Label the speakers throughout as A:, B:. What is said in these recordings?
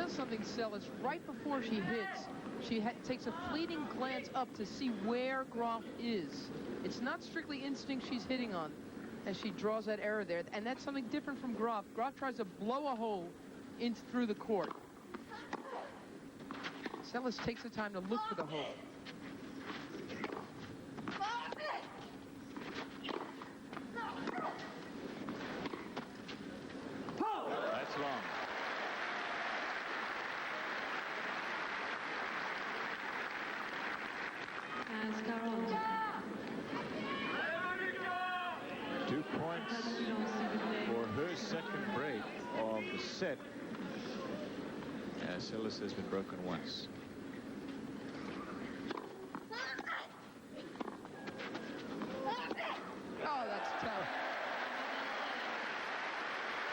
A: does something, Seles, right before she hits. She takes a fleeting glance up to see where Graf is. It's not strictly instinct she's hitting on as she draws that error there. And that's something different from Graf. Graf tries to blow a hole through the court. Seles takes the time to look for the hole.
B: That's long.
C: As Carol.
B: 2 points for her second break of the set. Seles has been broken once.
A: Oh, that's tough.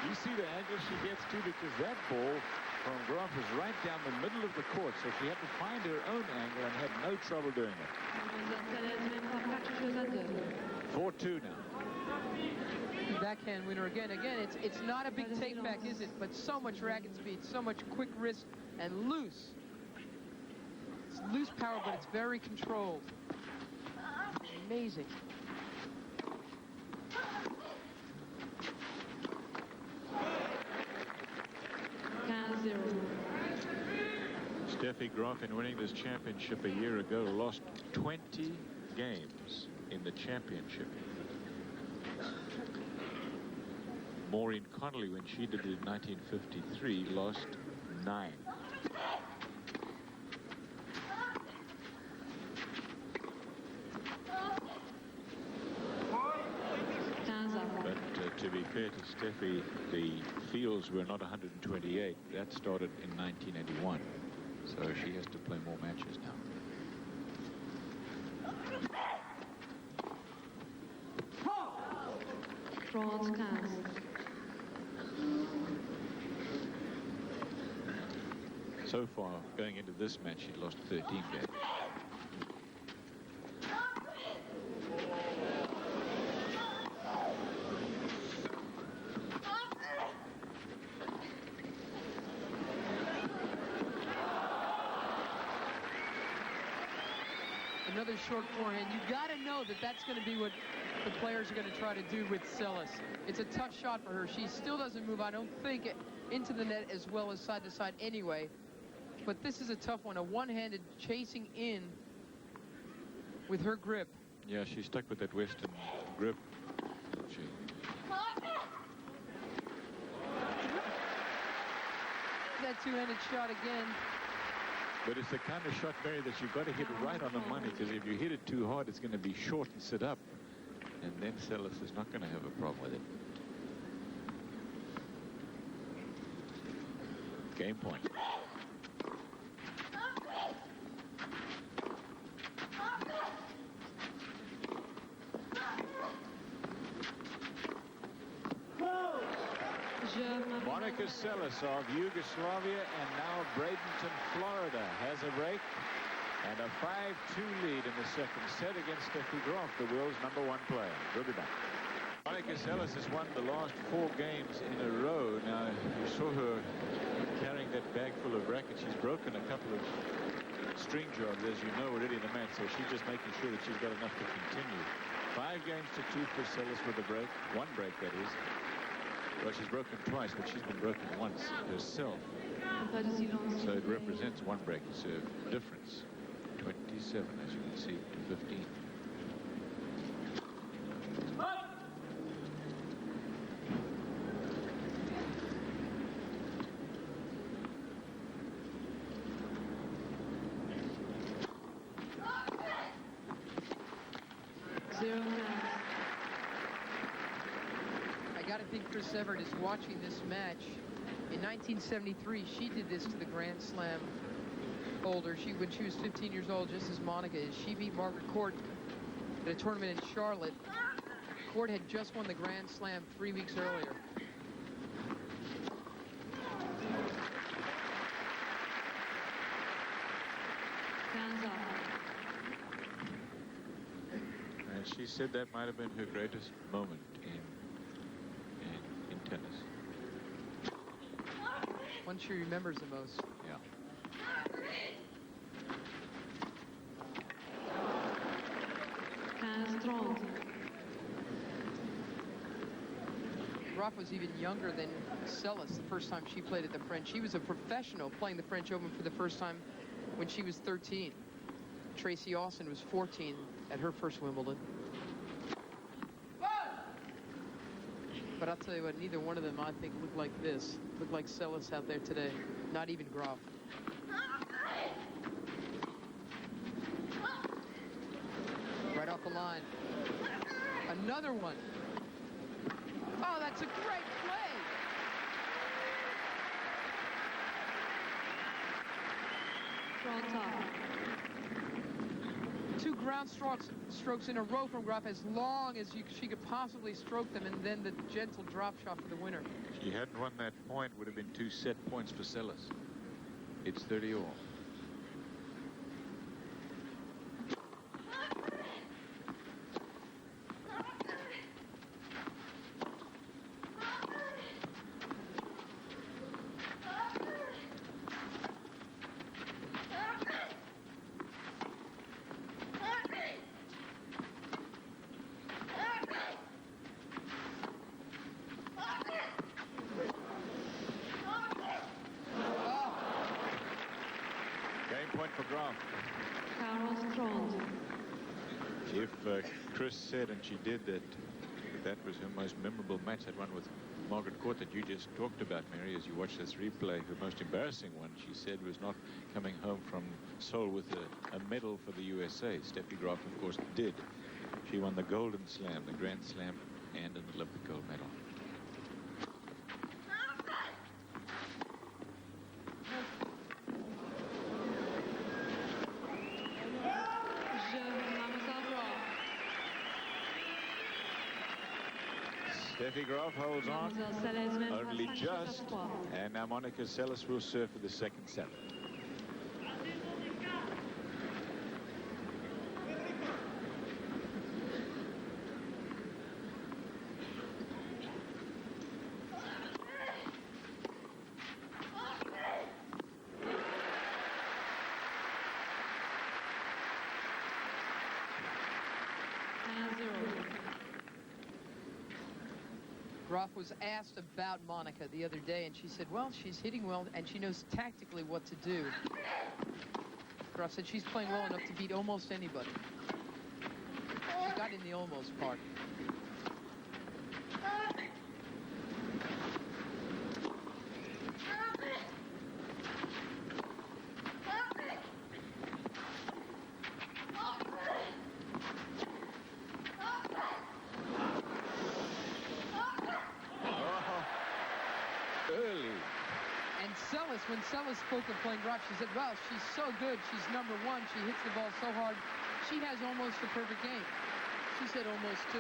B: You see the angle she gets to, because that ball from Graf was right down the middle of the court, so she had to find her own angle and had no trouble doing it. 4-2 now.
A: Backhand winner again. Again, it's not a big take back, is it? But so much racket speed, so much quick wrist and loose. It's loose power, but it's very controlled. Amazing.
B: Steffi Graf, in winning this championship a year ago, lost 20 games in the championship. Maureen Connolly, when she did it in 1953, lost 9. But to be fair to Steffi, the fields were not 128. That started in 1981. So she has to play more matches now.
C: France 15.
B: So far, going into this match, she'd lost 13 games.
A: Another short forehand. You got to know that that's going to be what the players are going to try to do with Seles. It's a tough shot for her. She still doesn't move, I don't think, into the net as well as side to side anyway. But this is a tough one. A one-handed chasing in with her grip.
B: Yeah, she's stuck with that Western grip.
A: That two-handed shot again.
B: But it's the kind of shot, Barry, that you've got to hit right on the money, because if you hit it too hard, it's going to be short and sit up. And then Seles is not going to have a problem with it. Game point. Monica Seles of Yugoslavia and now Bradenton, Florida, has a break and a 5-2 lead in the second set against Steffi Graf, the world's #1 player. We'll be back. Monica Seles has won the last 4 games in a row. Now, you saw her carrying that bag full of rackets. She's broken a couple of string jobs, as you know, already in the match, so she's just making sure that she's got enough to continue. 5 games to 2 for Seles with a break. 1 break, that is. Well, she's broken twice, but she's been broken once herself. So it represents 1 break serve difference. 27, as you can see, to 15.
A: I got to think Chris Evert is watching this match. In 1973, she did this to the Grand Slam holder. When she was 15 years old, just as Monica is. She beat Margaret Court at a tournament in Charlotte. Court had just won the Grand Slam 3 weeks earlier.
B: And she said that might have been her greatest moment in tennis.
A: One she remembers the most.
B: Yeah.
A: Graf was even younger than Seles the first time she played at the French. She was a professional playing the French Open for the first time when she was 13. Tracy Austin was 14 at her first Wimbledon. But I'll tell you what, neither one of them, I think, looked like this. Looked like Seles out there today. Not even Graf. Right off the line. Another one. Oh, that's a great play. Two ground strokes in a row from Graf, as long as she could possibly stroke them, and then the gentle drop shot for the winner.
B: If she hadn't won that point, would have been 2 set points for Seles. It's 30 all. Point for Graf. If Chris said, and she did, that was her most memorable match, that one with Margaret Court that you just talked about, Mary, as you watch this replay, her most embarrassing one, she said, was not coming home from Seoul with a medal for the USA. Steffi Graf, of course, did. She won the Golden Slam, the Grand Slam, and an Olympic gold medal. Steffi Graf holds on, only just, and now Monica Seles will serve for the second set.
A: Graf was asked about Monica the other day, and she said, well, she's hitting well, and she knows tactically what to do. Graf said she's playing well enough to beat almost anybody. She got in the almost part. When Seles spoke of playing Graf, she said, well, she's so good. She's #1. She hits the ball so hard. She has almost a perfect game. She said almost 2.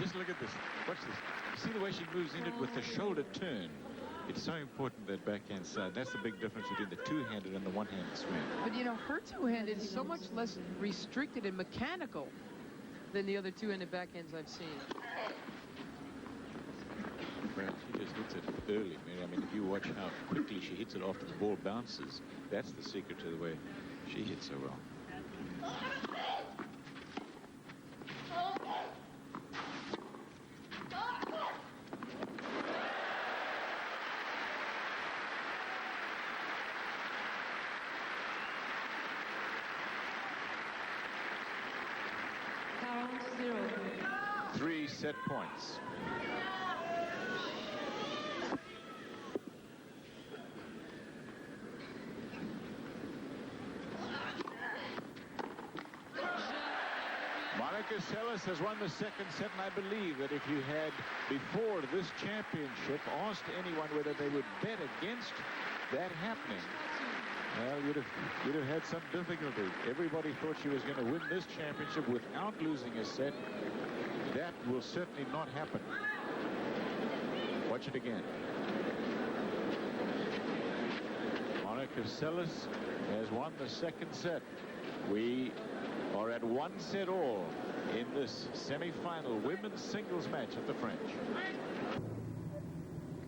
B: Just look at this. Watch this. See the way she moves in it with the shoulder turn. It's so important, that backhand side. That's the big difference between the two-handed and the one-handed swing.
A: But, you know, her two-handed is so much less restricted and mechanical than the other two-handed backhands I've seen.
B: Well, she just hits it early, Mary. I mean, if you watch how quickly she hits it after the ball bounces, that's the secret to the way she hits so well.
C: Count 0.
B: 3 set points. Monica Seles has won the second set, and I believe that if you had, before this championship, asked anyone whether they would bet against that happening, well, you'd have had some difficulty. Everybody thought she was going to win this championship without losing a set. That will certainly not happen. Watch it again. Monica Seles has won the second set. We are at 1 set all in this semi-final women's singles match at the French.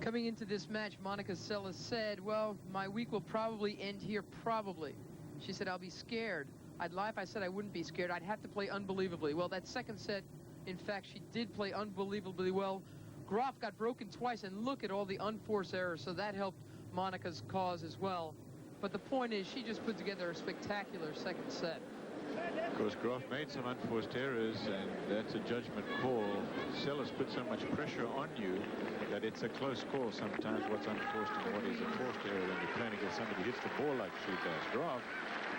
A: Coming into this match, Monica Seles said, well, my week will probably end here, probably. She said, I'll be scared. I'd lie if I said I wouldn't be scared. I'd have to play unbelievably. Well, that second set, in fact, she did play unbelievably well. Graf got broken twice, and look at all the unforced errors, so that helped Monica's cause as well. But the point is, she just put together a spectacular second set.
B: Of course, Graf made some unforced errors, and that's a judgment call. Seles put so much pressure on you that it's a close call sometimes what's unforced and what is a forced error when you're playing against somebody who hits the ball like she does. Graf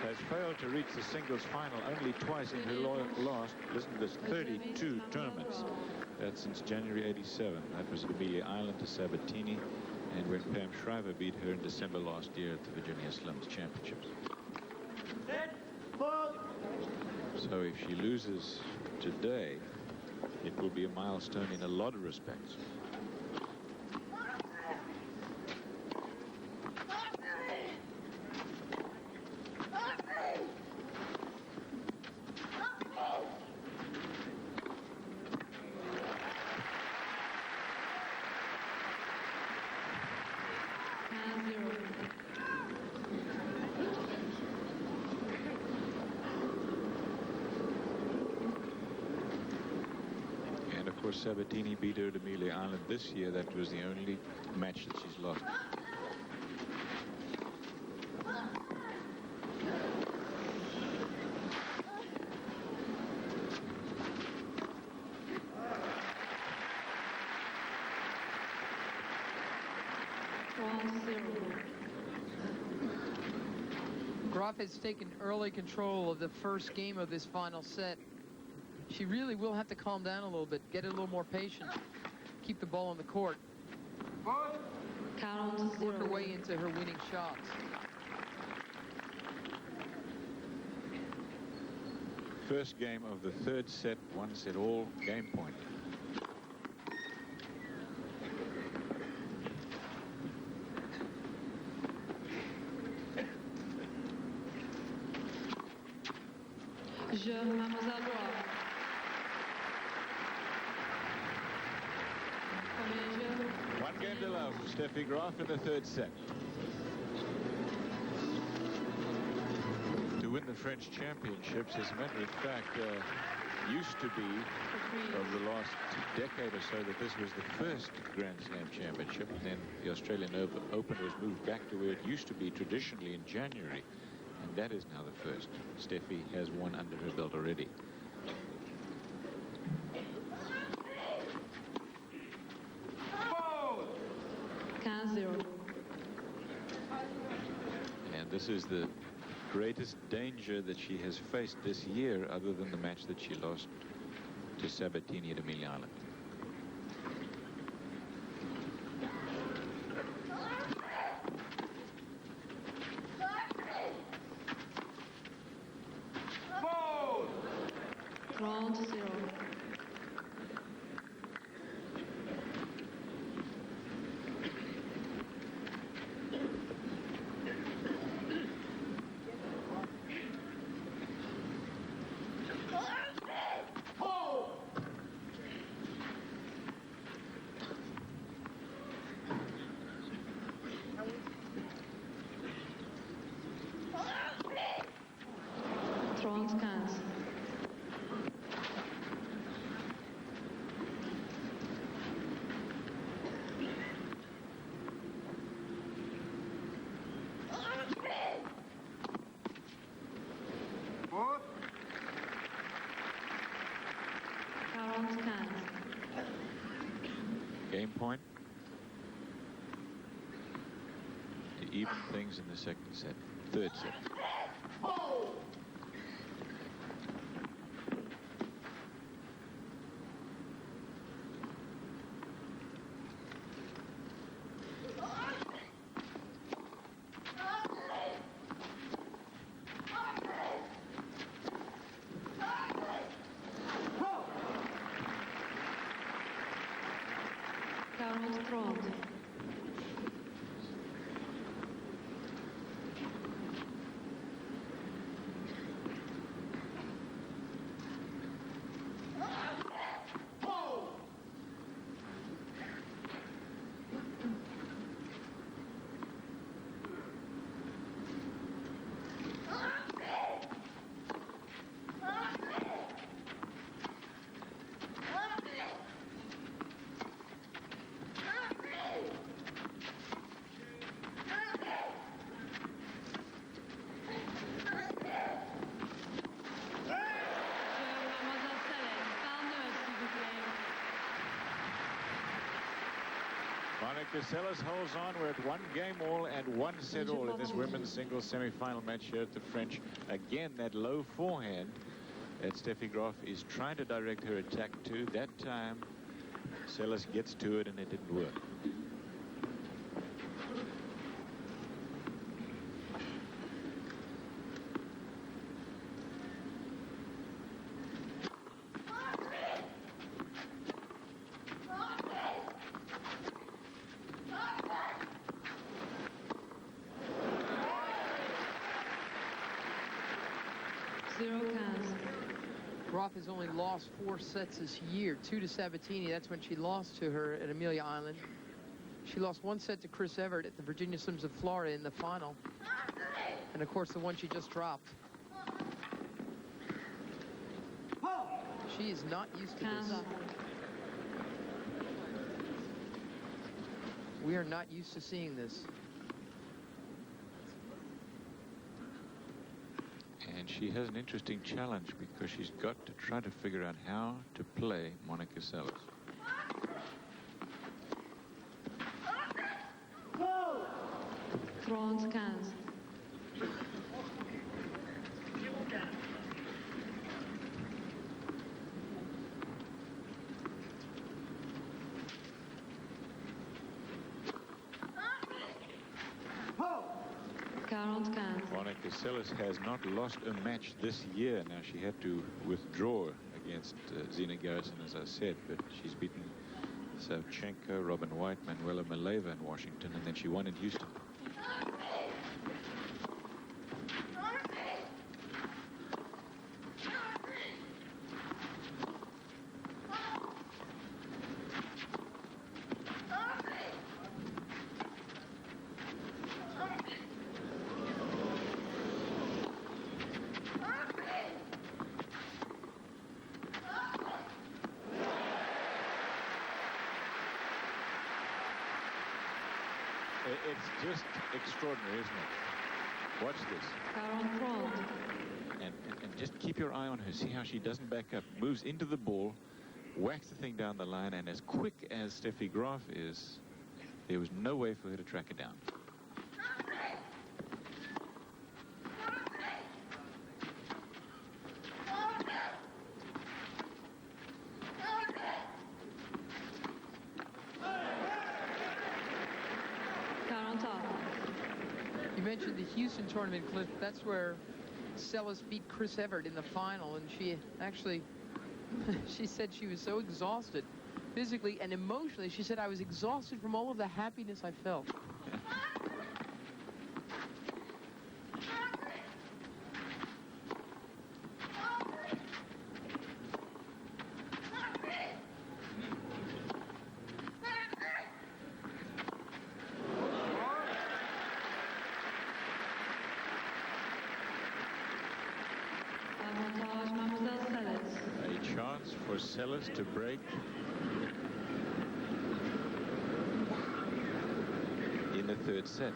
B: has failed to reach the singles final only twice in her last, listen to this, 32 tournaments. That's since January '87. That was at Amelia Island to Sabatini, and when Pam Shriver beat her in December last year at the Virginia Slums Championships. So if she loses today, it will be a milestone in a lot of respects. Sabatini beat her at Amelia Island this year. That was the only match that she's lost.
A: Graf has taken early control of the first game of this final set. She really will have to calm down a little bit, get a little more patient, keep the ball on the court. Work her way into her winning shots.
B: First game of the third set, 1-set-all, game point. One game to love for Steffi Graf in the third set. To win the French championships, as a matter of fact, used to be, over the last decade or so, that this was the first Grand Slam championship. And then the Australian Open was moved back to where it used to be traditionally in January. And that is now the first. Steffi has one under her belt already. And this is the greatest danger that she has faced this year, other than the match that she lost to Sabatini at Amelia Island. Game point to even things in the second set, third set. Monica Seles holds on. We're at 1 game all and 1 set all in this women's singles semi-final match here at the French. Again, that low forehand that Steffi Graf is trying to direct her attack to. That time, Seles gets to it and it didn't work.
A: Graf has only lost 4 sets this year, 2 to Sabatini. That's when she lost to her at Amelia Island. She lost 1 set to Chris Evert at the Virginia Slims of Florida in the final. And of course, the one she just dropped. She is not used to this. We are not used to seeing this.
B: And she has an interesting challenge because she's got to try to figure out how to play Monica Seles.
C: France 15.
B: Monica Seles has not lost a match this year. Now, she had to withdraw against Zina Garrison, as I said, but she's beaten Savchenko, Robin White, Manuela Mileva in Washington, and then she won in Houston. It's just extraordinary, isn't it? Watch this. And just keep your eye on her. See how she doesn't back up. Moves into the ball, whacks the thing down the line, and as quick as Steffi Graf is, there was no way for her to track it down.
A: You mentioned the Houston tournament, Cliff. That's where Seles beat Chris Evert in the final, and she actually, she said she was so exhausted physically and emotionally. She said, I was exhausted from all of the happiness I felt.
B: A chance for Seles to break in the third set.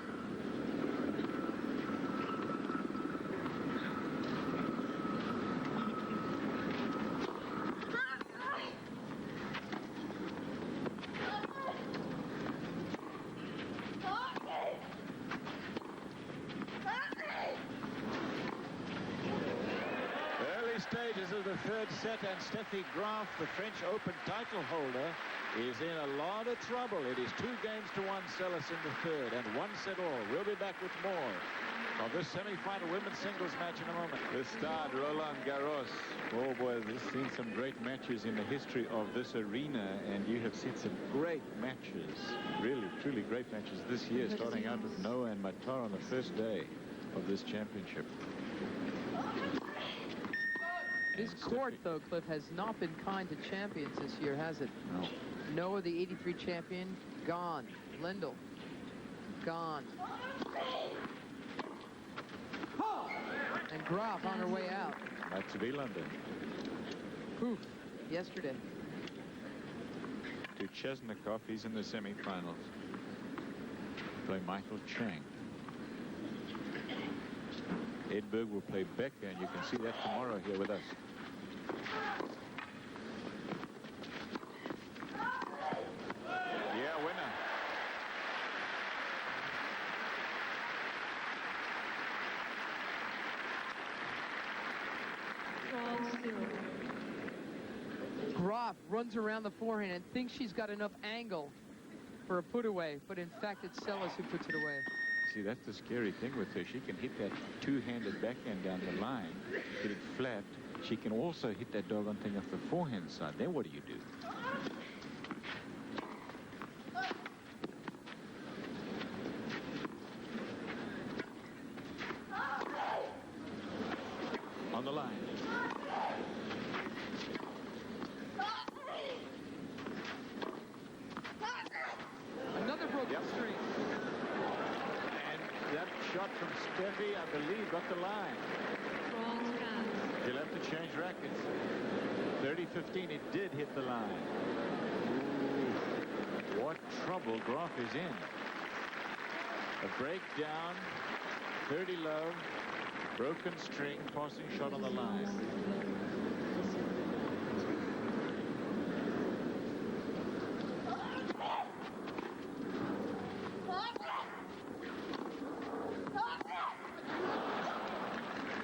B: Stages of the third set, and Steffi Graf, the French Open title holder, is in a lot of trouble. It is 2 games to 1 Seles in the third, and 1 set all. We'll be back with more of this semi-final women's singles match in a moment.
D: The start, Roland Garros. Oh boy, we've seen some great matches in the history of this arena, and you have seen some great matches, really, truly great matches this year, starting out with Noah and Matar on the first day of this championship.
A: This court, though, Cliff, has not been kind to champions this year, has it?
B: No.
A: Noah, the 83 champion, gone. Lendl, gone. And Graf on her way out.
B: That's Wielander.
A: Poof, yesterday.
B: To Chesnikov, he's in the semifinals. Play Michael Chang. Edberg will play Becker, and you can see that tomorrow here with us. Yeah, winner.
A: runs around the forehand and thinks she's got enough angle for a put away, but in fact it's Seles who puts it away.
D: See, that's the scary thing with her. She can hit that two-handed backhand down the line, get it flat. She can also hit that doggone thing off the forehand side. Then what do you do? On the line.
A: Another broken string.
B: And that shot from Steffi, I believe, got the line.
C: Bronze cast.
B: He'll have to change rackets. 30-15, it did hit the line. Ooh, what trouble Graf is in. A breakdown, 30 love, broken string, passing shot on the line.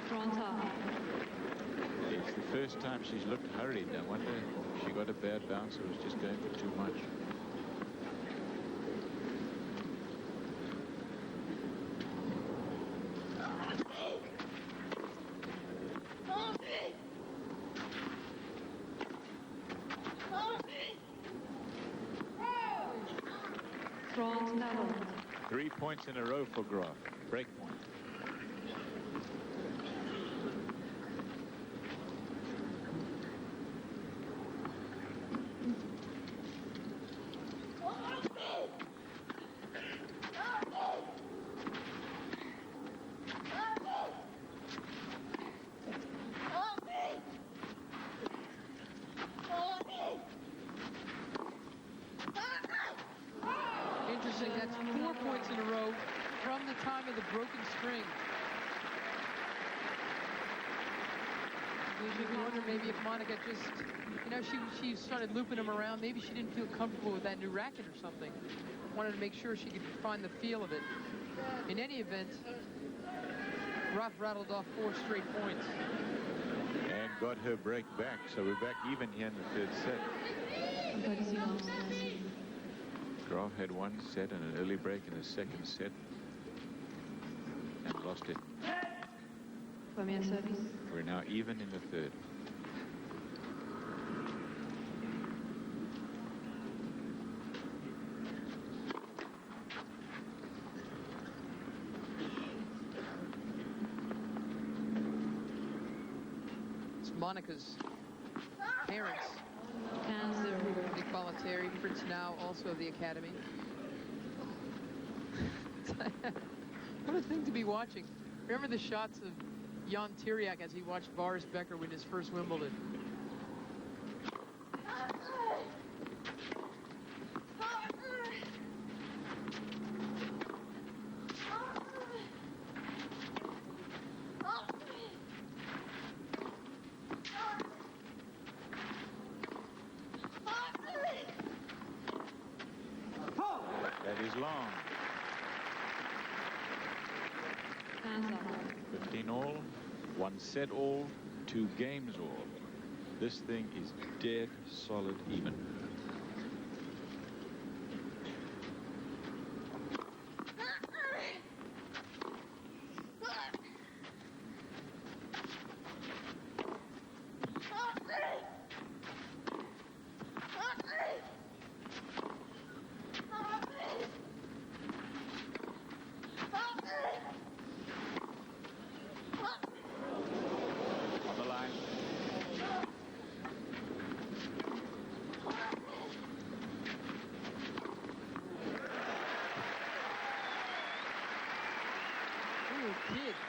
C: Front up.
D: It's the first time she's looked hurried. I wonder if she got a bad bounce or was just going for too much.
C: Front double.
D: 3 points in a row for Graf. Break point.
A: Interesting, that's 4 points in a row from the time of the broken string. You wonder maybe if Monica just, you know, she started looping him around. Maybe she didn't feel comfortable with that new racket or something. Wanted to make sure she could find the feel of it. In any event, Graf rattled off 4 straight points.
D: And got her break back, so we're back even here in the third set. Graf had one set and an early break in the second set and lost it.
C: Premier service.
D: We're now even in the third.
A: It's Monica's parents.
C: Cancer.
A: Nick Bollettieri, Prince now also of the Academy. What a thing to be watching. Remember the shots of Jan Tiriac as he watched Boris Becker win his first Wimbledon.
D: That is long.
C: Hands up.
D: 15 all, 1 set all, 2 games all. This thing is dead solid even. On the line.
A: Ooh, kids.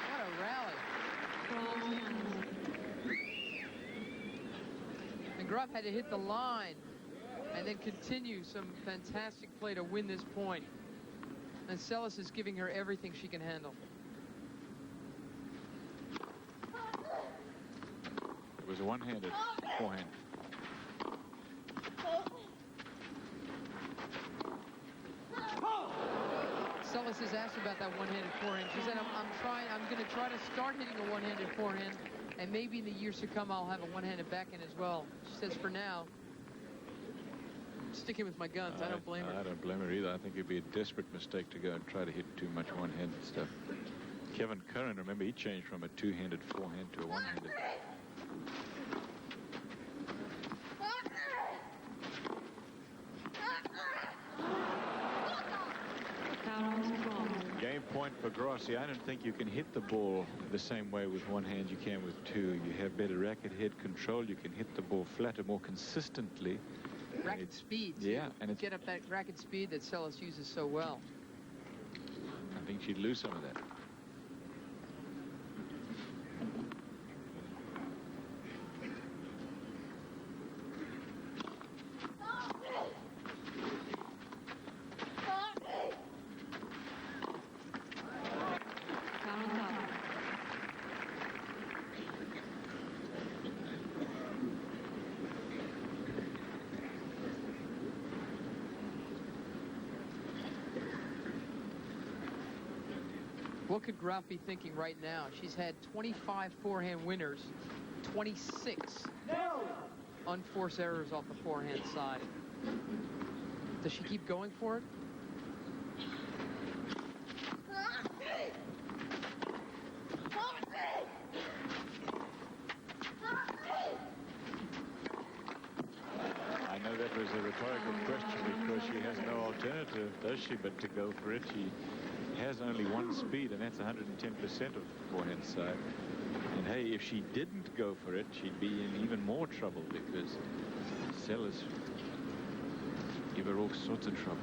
A: What a rally.
C: Front hands.
A: And Graf had to hit the line and then continue some fantastic play to win this point. And Seles is giving her everything she can handle.
D: It was a one-handed forehand.
A: Seles is asked about that one-handed forehand. She said, I'm going to try to start hitting a one-handed forehand And maybe in the years to come, I'll have a one-handed backhand as well. She says, for now, sticking with my guns. I don't blame her.
D: I don't blame her either. I think it'd be a desperate mistake to go and try to hit too much one-handed stuff. Kevin Curran, remember, he changed from a two-handed forehand to a one-handed. Game point for Grossi. I don't think you can hit the ball the same way with one hand you can with two. You have better racket head control. You can hit the ball flatter more consistently.
A: Racket speed, too.
D: Yeah, and
A: get up that racket speed that Seles uses so well.
D: I think she'd lose some of that.
A: What could Graf be thinking right now? She's had 25 forehand winners, 26 unforced errors off the forehand side. Does she keep going for it?
D: I know that was a rhetorical question because she has no alternative, does she, but to go for it. She has only one speed, and that's 110% of the forehand side. And hey, if she didn't go for it, she'd be in even more trouble because Seles give her all sorts of trouble.